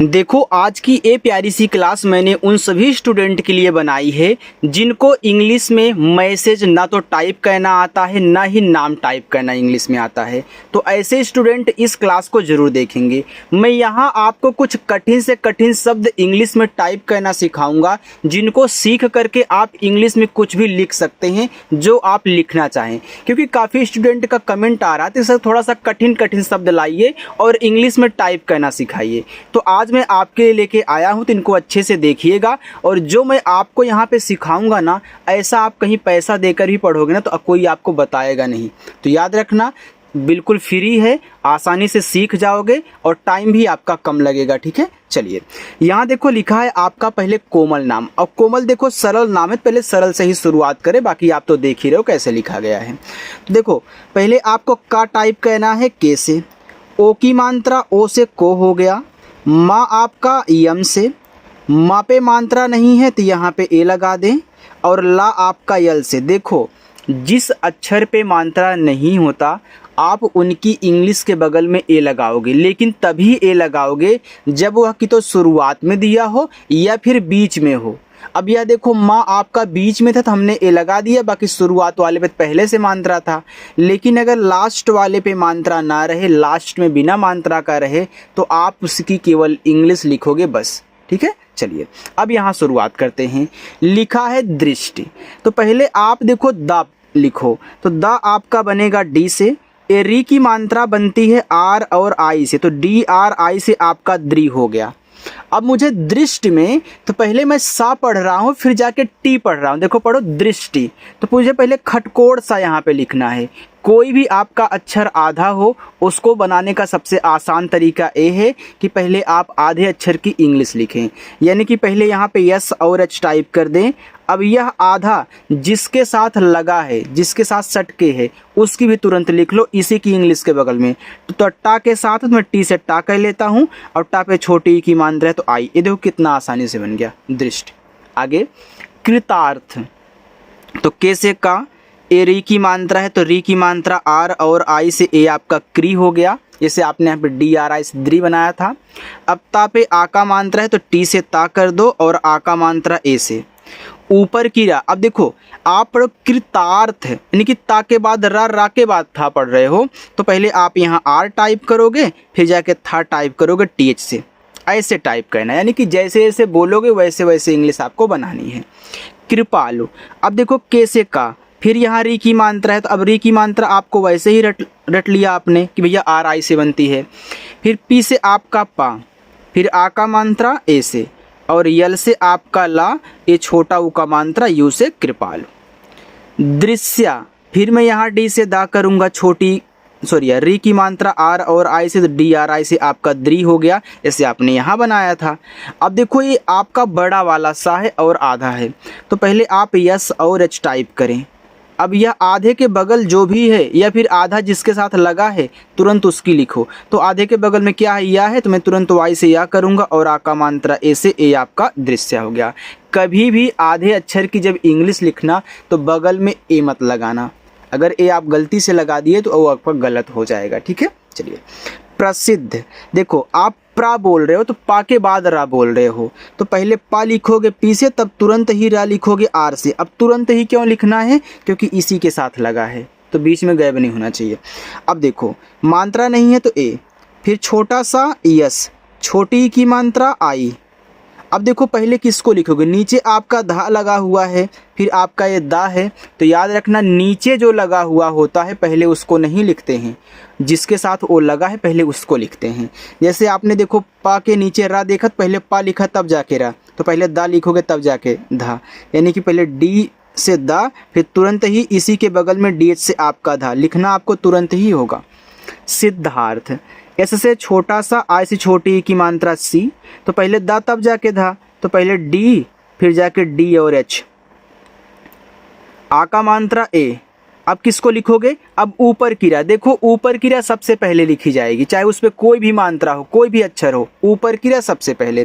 देखो, आज की ये प्यारी सी क्लास मैंने उन सभी स्टूडेंट के लिए बनाई है जिनको इंग्लिश में मैसेज ना तो टाइप करना आता है ना ही नाम टाइप करना इंग्लिश में आता है। तो ऐसे स्टूडेंट इस क्लास को ज़रूर देखेंगे। मैं यहाँ आपको कुछ कठिन से कठिन शब्द इंग्लिश में टाइप करना सिखाऊंगा जिनको सीख करके आप इंग्लिश में कुछ भी लिख सकते हैं जो आप लिखना चाहें। क्योंकि काफ़ी स्टूडेंट का कमेंट आ रहा था सर थोड़ा सा कठिन कठिन शब्द लाइए और इंग्लिश में टाइप करना सिखाइए। तो आज मैं आपके लिए लेके आया हूँ, तो इनको अच्छे से देखिएगा। और जो मैं आपको यहाँ पे सिखाऊंगा ना, ऐसा आप कहीं पैसा देकर भी पढ़ोगे ना तो कोई आपको बताएगा नहीं। तो याद रखना, बिल्कुल फ्री है, आसानी से सीख जाओगे और टाइम भी आपका कम लगेगा। ठीक है, चलिए यहाँ देखो लिखा है आपका पहले कोमल नाम। और कोमल देखो सरल नाम है, पहले सरल से ही शुरुआत करें, बाकी आप तो देख ही रहे हो कैसे लिखा गया है। तो देखो पहले आपको का टाइप करना है के से, ओ की मात्रा ओ से को हो गया, माँ आपका यम से, माँ पे मात्रा नहीं है तो यहाँ पे ए लगा दें, और ला आपका यल से। देखो जिस अक्षर पे मात्रा नहीं होता आप उनकी इंग्लिश के बगल में ए लगाओगे, लेकिन तभी ए लगाओगे जब वह कि तो शुरुआत में दिया हो या फिर बीच में हो। अब यह देखो माँ आपका बीच में था तो हमने ए लगा दिया, बाकी शुरुआत वाले पे पहले से मात्रा था। लेकिन अगर लास्ट वाले पे मात्रा ना रहे, लास्ट में बिना मात्रा का रहे, तो आप उसकी केवल इंग्लिश लिखोगे बस। ठीक है, चलिए अब यहाँ शुरुआत करते हैं। लिखा है दृष्टि, तो पहले आप देखो द लिखो, तो द आपका बनेगा डी से, ए री की मात्रा बनती है आर और आई से, तो डी आर आई से आपका द्री हो गया। अब मुझे दृष्टि में, तो पहले मैं सा पढ़ रहा हूँ फिर जाके टी पढ़ रहा हूँ। देखो पढ़ो दृष्टि, तो मुझे पहले खटकोड़ सा यहाँ पे लिखना है। कोई भी आपका अक्षर आधा हो उसको बनाने का सबसे आसान तरीका ये है कि पहले आप आधे अक्षर की इंग्लिश लिखें, यानी कि पहले यहाँ पे यस और एच टाइप कर दें। अब यह आधा जिसके साथ लगा है, जिसके साथ सटके है, उसकी भी तुरंत लिख लो इसी की इंग्लिश के बगल में। तो टा के साथ तो मैं टी से टा कर लेता हूँ और टा पे छोटी की मात्रा है तो आई। ये देखो कितना आसानी से बन गया दृष्टि। आगे कृतार्थ, तो के से का, ए री की मात्रा है तो री की मात्रा आर और आई से ए आपका क्री हो गया, जैसे आपने यहाँ पे डी आर आई से द्री बनाया था। अब ता पे आ का मात्रा है तो टी से ता कर दो और आ का मात्रा ए से। ऊपर की रा, अब देखो आप पढ़ो कृतार्थ, यानी कि ता के बाद रा के बाद था पढ़ रहे हो, तो पहले आप यहाँ आर टाइप करोगे फिर जाके था टाइप करोगे टी एच से। ऐसे टाइप करना है, यानी कि जैसे जैसे बोलोगे वैसे वैसे इंग्लिश आपको बनानी है। कृपालु, अब देखो के से का, फिर यहाँ री की मात्रा है तो अब री की मात्रा आपको वैसे ही रट लिया आपने कि भैया आर आई से बनती है। फिर पी से आपका पा, फिर आ का मात्रा ए से, और यल से आपका ला, ये छोटा ऊ का मात्रा यू से कृपालु। दृश्या, फिर मैं यहाँ डी से दा करूँगा, छोटी री की मात्रा आर और आई से, तो डी आर आई से आपका द्री हो गया, ऐसे आपने यहाँ बनाया था। अब देखो ये आपका बड़ा वाला सा है और आधा है, तो पहले आप यस और एच टाइप करें। अब यह आधे के बगल जो भी है या फिर आधा जिसके साथ लगा है तुरंत उसकी लिखो। तो आधे के बगल में क्या है, या है, तो मैं तुरंत वाई से या करूँगा और आ का मात्रा ए से, ए आपका दृश्य हो गया। कभी भी आधे अक्षर की जब इंग्लिश लिखना तो बगल में ए मत लगाना, अगर ए आप गलती से लगा दिए तो वो आपका गलत हो जाएगा। ठीक है, चलिए प्रसिद्ध, देखो आप प्रा बोल रहे हो तो पा के बाद रा बोल रहे हो, तो पहले पा लिखोगे पी से, तब तुरंत ही रा लिखोगे आर से। अब तुरंत ही क्यों लिखना है, क्योंकि इसी के साथ लगा है तो बीच में गैप नहीं होना चाहिए। अब देखो मात्रा नहीं है तो ए, फिर छोटा सा यस, छोटी की मात्रा आई। अब देखो पहले किसको लिखोगे, नीचे आपका धा लगा हुआ है फिर आपका ये दा है, तो याद रखना नीचे जो लगा हुआ होता है पहले उसको नहीं लिखते हैं, जिसके साथ वो लगा है पहले उसको लिखते हैं। जैसे आपने देखो पा के नीचे रा देखा, पहले पा लिखा तब जाके रा, तो पहले दा लिखोगे तब जाके धा, यानी कि पहले डी से दा, फिर तुरंत ही इसी के बगल में डी एच से आपका धा लिखना आपको तुरंत ही होगा। सिद्धार्थ, एस से छोटा सा, आई से छोटी की मात्रा सी, तो पहले दा तब जाके धा, तो पहले डी फिर जाके डी और एच, आ का मात्रा ए। अब किसको लिखोगे, अब ऊपर की रा, देखो ऊपर की रा सबसे पहले लिखी जाएगी, चाहे उस पर कोई भी मात्रा हो कोई भी अक्षर हो, ऊपर की रा सबसे पहले।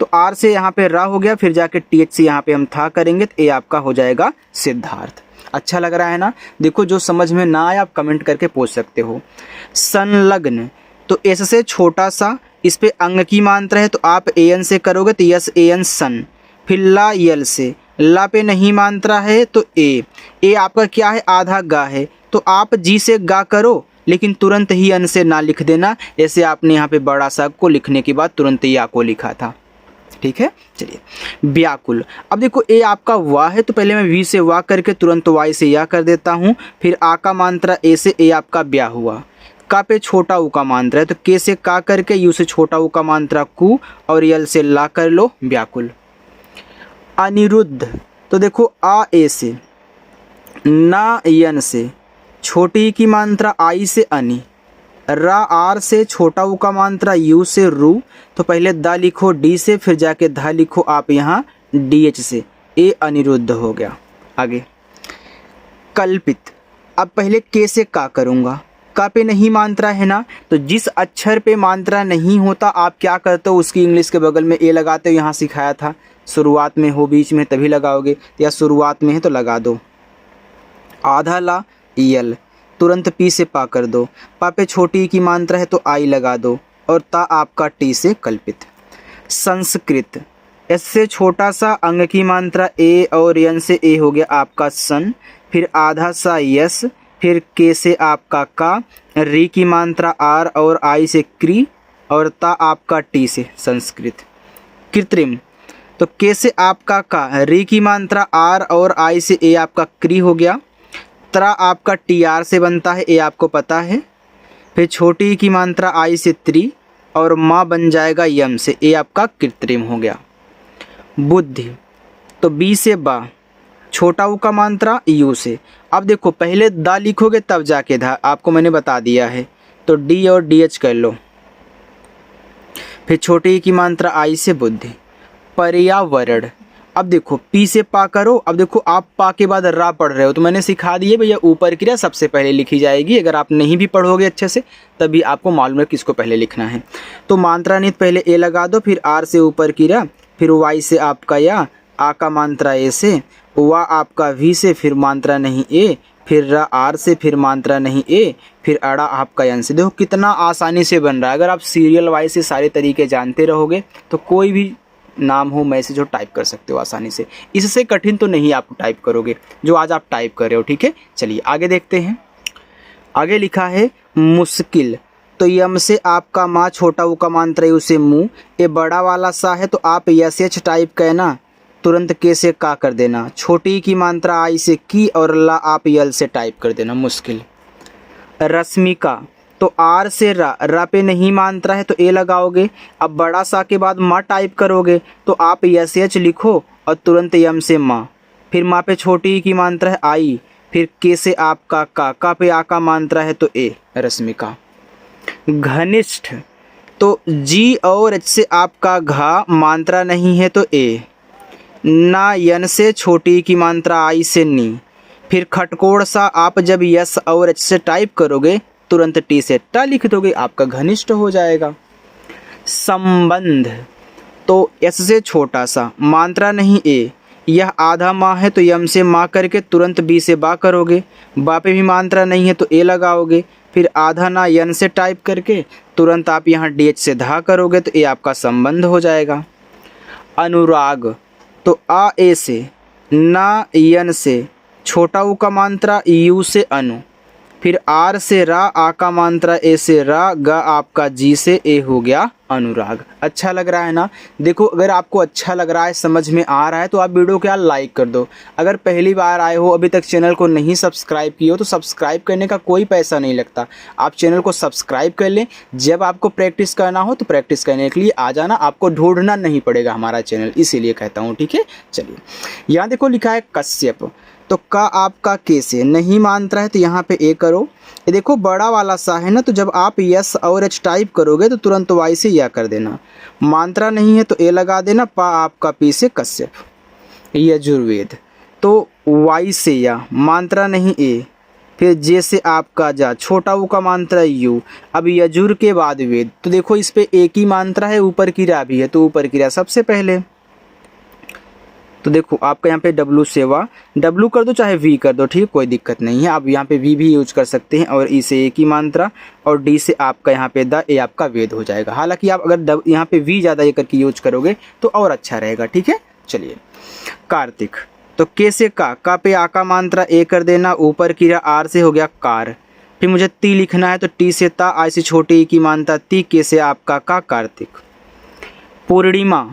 तो आर से यहाँ पे रा हो गया, फिर जाके टी एच से यहाँ पे हम था करेंगे तो ए आपका हो जाएगा सिद्धार्थ। अच्छा लग रहा है ना। देखो जो समझ में ना आए आप कमेंट करके पूछ सकते हो। संलग्न, तो एस से छोटा सा, इस पे अंग की मात्रा है तो आप एन से करोगे तो यस एन सन। फिर ला यल से, ला पे नहीं मात्रा है तो ए आपका क्या है आधा गा है तो आप जी से गा करो, लेकिन तुरंत ही अन से ना लिख देना, ऐसे आपने यहाँ पे बड़ा सा को लिखने के बाद तुरंत ही आ को लिखा था। ठीक है, चलिए व्याकुल। अब देखो ए आपका वाह है तो पहले मैं वी से वाह करके तुरंत वाई से या कर देता हूँ। फिर आ का मात्रा ए से ए आपका ब्या हुआ। का पे छोटा ऊ का मात्रा है तो के से का करके यू से छोटा ऊ का मात्रा कु और यल से ला कर लो व्याकुल। अनिरुद्ध तो देखो आ ए से, ना यन से, छोटी की मात्रा आई से अनि, रा आर से, छोटा ऊ का मात्रा यू से रू, तो पहले दा लिखो डी से, फिर जाके धा लिखो आप यहाँ डी एच से, ए अनिरुद्ध हो गया। आगे कल्पित। अब पहले के से का करूँगा, का पे नहीं मात्रा है ना, तो जिस अक्षर पे मात्रा नहीं होता आप क्या करते हो उसकी इंग्लिश के बगल में ए लगाते हो। यहाँ सिखाया था शुरुआत में हो बीच में तभी लगाओगे, या शुरुआत में है तो लगा दो। आधा ला यल, तुरंत पी से पा कर दो, पा पे छोटी की मात्रा है तो आई लगा दो, और ता आपका टी से कल्पित। संस्कृत, एस से छोटा सा अंग की मात्रा ए और यन से ए हो गया आपका सन, फिर आधा सा यस, फिर के से आपका का, री की मात्रा आर और आई से क्री, और ता आपका टी से संस्कृत। कृत्रिम, तो के से आपका का, री की मात्रा आर और आई से ए आपका क्री हो गया। त्रा आपका टी आर से बनता है, ए आपको पता है। फिर छोटी की मात्रा आई से त्रि, और माँ बन जाएगा यम से, ए आपका कृत्रिम हो गया। बुद्धि, तो बी से बा, छोटा ऊ का मात्रा यू से। अब देखो पहले दा लिखोगे तब जाके धा, आपको मैंने बता दिया है, तो डी और डी एच कर लो। फिर छोटी की मात्रा आई से बुद्धि। पर्यावरण, अब देखो पी से पा करो। अब देखो आप पा के बाद रा पढ़ रहे हो तो मैंने सिखा दिए भैया ऊपर क्रिया सबसे पहले लिखी जाएगी। अगर आप नहीं भी पढ़ोगे अच्छे से तभी आपको मालूम है किसको पहले लिखना है। तो मात्रा नित पहले ए लगा दो, फिर आर से ऊपर क्रिया, फिर वाई से आपका या, आ का मात्रा ए से, वा आपका वी से, फिर मात्रा नहीं ए, फिर रा आर से, फिर मात्रा नहीं ए, फिर अड़ा आपका यन से। देखो कितना आसानी से बन रहा है। अगर आप सीरियल वाइज से सारे तरीके जानते रहोगे तो कोई भी नाम हो मैसेज हो टाइप कर सकते हो आसानी से। इससे कठिन तो नहीं आप टाइप करोगे जो आज आप टाइप कर रहे हो। ठीक है, चलिए आगे देखते हैं। आगे लिखा है मुश्किल, तो यम से आपका माँ, छोटा ऊ का मात्रा यू से मुँह, ये बड़ा वाला सा है तो आप यस एच टाइप कहना, तुरंत के से का कर देना। छोटी की मात्रा आई से की, और ला आप यल से टाइप कर देना मुश्किल। रश्मिका, तो आर से रा पे नहीं मात्रा है तो ए लगाओगे। अब बड़ा सा के बाद माँ टाइप करोगे तो आप यस एच लिखो और तुरंत यम से माँ। फिर माँ पे छोटी की मात्रा है आई, फिर के से आपका का पे आ का मात्रा है तो ए रश्मिका। घनिष्ठ, तो जी और एच से आपका घा, मात्रा नहीं है तो ए, ना यन से छोटी की मात्रा आई से नी। फिर खटकोड़ सा, आप जब यस और एच से टाइप करोगे तुरंत टी से टा लिख दोगे, आपका घनिष्ठ हो जाएगा। संबंध, तो एस से छोटा सा, मात्रा नहीं ए, यह आधा माँ है तो यम से माँ करके तुरंत बी से बा करोगे। बा पे भी मात्रा नहीं है तो ए लगाओगे। फिर आधा ना यन से टाइप करके तुरंत आप यहाँ डी एच से धा करोगे तो ए आपका संबंध हो जाएगा। अनुराग, तो आ ए से, ना यन से, छोटा ऊ का मात्रा यू से अनु, फिर आर से रा, आ का मात्रा ए से रा, ग आपका जी से ए हो गया अनुराग। अच्छा लग रहा है ना। देखो अगर आपको अच्छा लग रहा है, समझ में आ रहा है तो आप वीडियो को लाइक कर दो। अगर पहली बार आए हो, अभी तक चैनल को नहीं सब्सक्राइब किए हो तो सब्सक्राइब करने का कोई पैसा नहीं लगता। आप चैनल को सब्सक्राइब कर लें। जब आपको प्रैक्टिस करना हो तो प्रैक्टिस करने के लिए आ जाना, आपको ढूंढना नहीं पड़ेगा हमारा चैनल, इसीलिए कहता हूँ। ठीक है, चलिए यहाँ देखो लिखा है कश्यप, तो का आपका के से नहीं मात्रा है तो यहाँ पे ए करो। ये देखो बड़ा वाला सा है ना, तो जब आप यस और एच टाइप करोगे तो तुरंत वाई से या कर देना। मात्रा नहीं है तो ए लगा देना। पा आपका पी से कश्यप। यजुर्वेद, तो वाई से या, मात्रा नहीं ए, फिर जे से आपका जा, छोटा ऊ का मात्रा यू। अब यजुर के बाद वेद, तो देखो इस पे एक ही मात्रा है, ऊपर की रा भी है तो ऊपर की रा सबसे पहले, तो देखो आपका यहाँ पे W से वा, W कर दो चाहे V कर दो, ठीक है, कोई दिक्कत नहीं है। आप यहाँ पे V भी यूज कर सकते हैं। और E से ए की मात्रा और D से आपका यहाँ पे द, ए आपका वेद हो जाएगा। हालांकि आप अगर यहाँ पे V ज़्यादा ये करके यूज करोगे तो और अच्छा रहेगा, ठीक है। चलिए कार्तिक, तो के से का पे आ का मात्रा ए कर देना, ऊपर की आर से हो गया कार। फिर मुझे ती लिखना है तो टी से ता, आई से छोटी ई की मात्रा ती, के से आपका का कार्तिक। पूर्णिमा,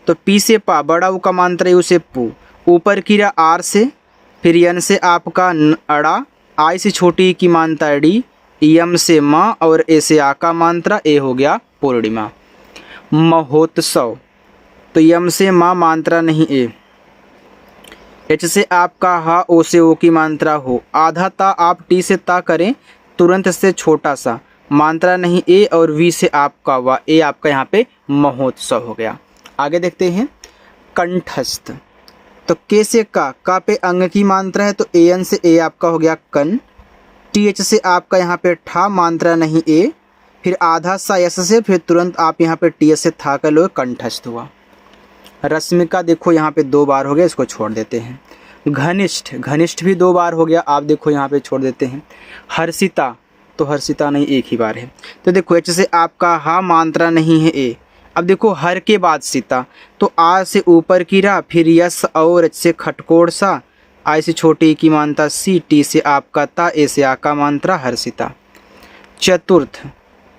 तो पी से पा, बड़ा ऊ का मात्रा यू से पू, ऊपर की आर से, फिर यन से आपका अड़ा, आई से छोटी ई की मात्रा डी, यम से माँ और ए से आ का मात्रा ए हो गया पूर्णिमा। महोत्सव, तो यम से माँ मात्रा नहीं ए, एच से आपका हा, ओ से ओ की मात्रा हो, आधा ता आप टी से ता करें, तुरंत से छोटा सा, मात्रा नहीं ए, और वी से आपका वा, ए आपका यहाँ पे महोत्सव हो गया। आगे देखते हैं कंठस्थ, तो के से का पे अंग की मात्रा है तो ए एन से ए आपका हो गया कन, टी एच से आपका यहाँ पे ठा, मात्रा नहीं ए, फिर आधा सा यस से, फिर तुरंत आप यहाँ पे टी एस से था कर लो, कंठस्थ हुआ। रश्मिका, देखो यहाँ पे 2 बार हो गया, इसको छोड़ देते हैं। घनिष्ठ, घनिष्ठ भी 2 बार हो गया, आप देखो यहाँ पे छोड़ देते हैं। हर्षिता, तो हर्षिता नहीं, एक ही बार है। तो देखो एच से आपका हा, मात्रा नहीं है ए। अब देखो हर के बाद सीता, तो आ से ऊपर की रा, फिर यस और एच से खटकोड़ सा, आई से छोटी की मात्रा सी, टी से आपका ता, ए से आ का मात्रा हर्षिता। चतुर्थ,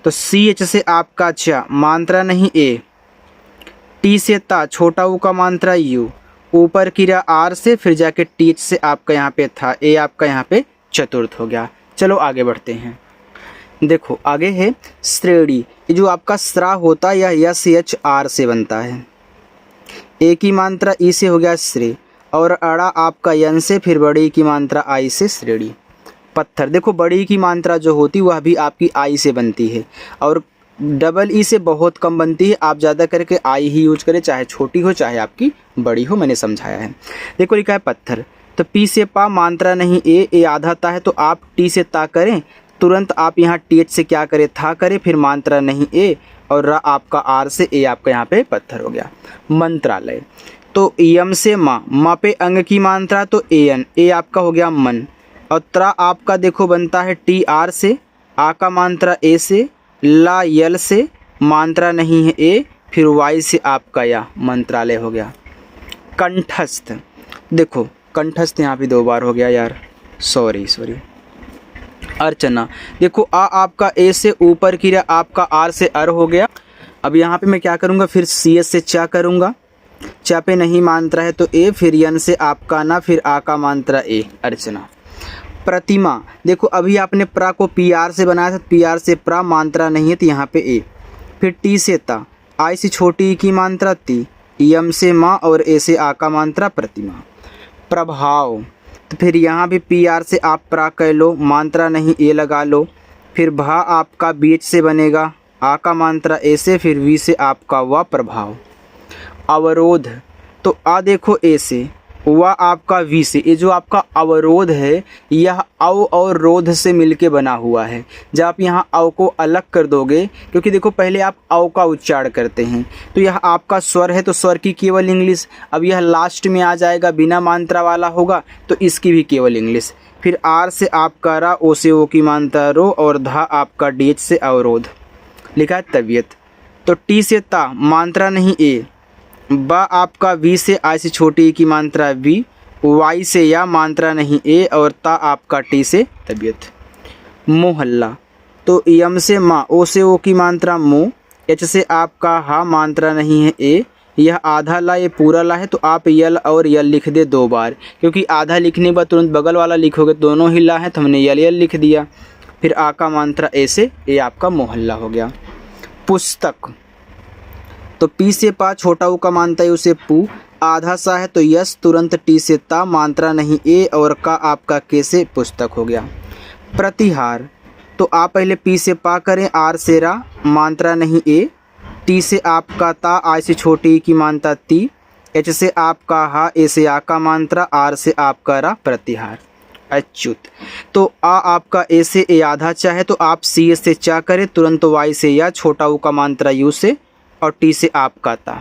तो सी एच से आपका चा, मात्रा नहीं ए, टी से ता, छोटा ऊ का मात्रा यू, ऊपर की रा आर से, फिर जाके टी एच से आपका यहाँ पे था, ए आपका यहाँ पे चतुर्थ हो गया। चलो आगे बढ़ते हैं। देखो आगे है श्रेणी, ये जो आपका स्रा होता है यह यस एच आर से बनता है, ए की मात्रा ई से हो गया श्रे, और अड़ा आपका यन से, फिर बड़ी की मात्रा आई से श्रेणी। पत्थर, देखो बड़ी की मात्रा जो होती वह भी आपकी आई से बनती है, और डबल ई से बहुत कम बनती है। आप ज़्यादा करके आई ही यूज करें, चाहे छोटी हो चाहे आपकी बड़ी हो, मैंने समझाया है। देखो लिखा है पत्थर, तो पी से पा, मात्रा नहीं ए आधा ता है, तो आप टी से ता करें, तुरंत आप यहाँ टी एच से क्या करें, था करें, फिर मात्रा नहीं ए, और रा आपका आर से, ए आपका यहाँ पे पत्थर हो गया। मंत्रालय, तो यम से माँ पे अंग की मात्रा तो ए एन, ए आपका हो गया मन, और त्रा आपका देखो बनता है टी आर से, आ का मात्रा ए से, ला यल से, मात्रा नहीं है ए, फिर वाई से आपका या, मंत्रालय हो गया। कंठस्थ, देखो कंठस्थ यहाँ पे 2 बार हो गया यार, सॉरी। अर्चना, देखो आ आपका ए से, ऊपर की रा आपका आर से अर हो गया। अब यहाँ पे मैं क्या करूँगा, फिर सी एस से चा करूँगा, चा पे नहीं मात्रा है तो ए, फिर यन से आपका ना, फिर आ का मात्रा ए, अर्चना। प्रतिमा, देखो अभी आपने प्रा को पी आर से बनाया था, पी आर से प्रा, मात्रा नहीं है तो यहाँ पे ए, फिर टी से ता, आई से छोटी की मात्रा ती, यम से माँ और ए से आ का मात्रा प्रतिमा। प्रभाव, तो फिर यहाँ भी पी आर से आप प्रा कह लो, मात्रा नहीं ए लगा लो, फिर भा आपका बी एच से बनेगा, आ का मात्रा ए से, फिर वी से आपका वा, प्रभाव। अवरोध, तो आ देखो ए से, वह आपका वी से, ये जो आपका अवरोध है यह अव और रोध से मिलके बना हुआ है। जब आप यहाँ अव को अलग कर दोगे, क्योंकि देखो पहले आप अव का उच्चारण करते हैं, तो यह आपका स्वर है तो स्वर की केवल इंग्लिश, अब यह लास्ट में आ जाएगा बिना मात्रा वाला होगा तो इसकी भी केवल इंग्लिश। फिर आर से आपका रा, ओ से ओ की मात्रा रो, और धा आपका डी एच से अवरोध। लिखा है तबीयत, तो टी से ता, मात्रा नहीं ए, बा आपका वी से, आई से छोटी की मात्रा वी, वाई से या, मात्रा नहीं ए, और ता आपका टी से तबीयत। मोहल्ला, तो यम से माँ, ओ से ओ की मात्रा मो, एच से आपका हा, मात्रा नहीं है ए, यह आधा ला, ये पूरा ला है, तो आप यल और यल लिख दे 2 बार, क्योंकि आधा लिखने के बाद तुरंत बगल वाला लिखोगे, दोनों ही ला है तो हमने यल यल लिख दिया। फिर आ का मात्रा ए से, ए आपका मोहल्ला हो गया। पुस्तक, तो पी से पा, छोटा ऊ का मात्रा है उसे पू, आधा सा है तो यस, तुरंत टी से ता, मात्रा नहीं ए, और का आपका के से पुस्तक हो गया। प्रतिहार, तो आप पहले पी से पा करें, आर से रा, मात्रा नहीं ए, टी से आपका ता, आई से छोटी की मात्रा ती, एच से आपका हा, ए से आ का मात्रा, आर से आपका रा, प्रतिहार। अच्युत, तो आ आपका ए से ए आधा चा है तो आप सी एस से चा करें, तुरंत वाई से या, छोटा ऊ का मात्रा यू से, और टी से आपका ता।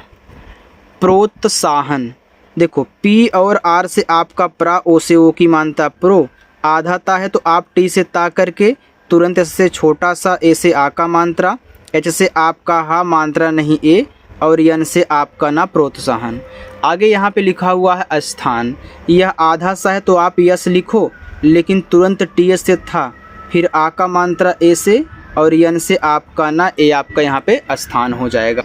प्रोत्साहन, देखो पी और आर से आपका प्रा, ओ से ओ की मानता प्रो, आधा ता है तो आप टी से ता करके तुरंत एस से छोटा सा, ए से आ का मात्रा, एच से आपका हा मात्रा नहीं ए, और यन से आपका ना प्रोत्साहन। आगे यहाँ पे लिखा हुआ है स्थान, यह आधा सा है तो आप यस लिखो, लेकिन तुरंत टी एस से था, फिर आ का मात्रा ए से, और यन से आपका ना ए, आपका यहाँ पे स्थान हो जाएगा।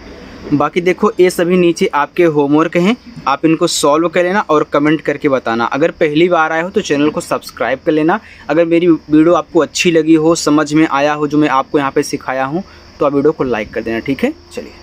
बाकी देखो ये सभी नीचे आपके होमवर्क हैं, आप इनको सॉल्व कर लेना और कमेंट करके बताना। अगर पहली बार आए हो तो चैनल को सब्सक्राइब कर लेना। अगर मेरी वीडियो आपको अच्छी लगी हो, समझ में आया हो जो मैं आपको यहाँ पे सिखाया हूँ, तो आप वीडियो को लाइक कर देना। ठीक है, चलिए।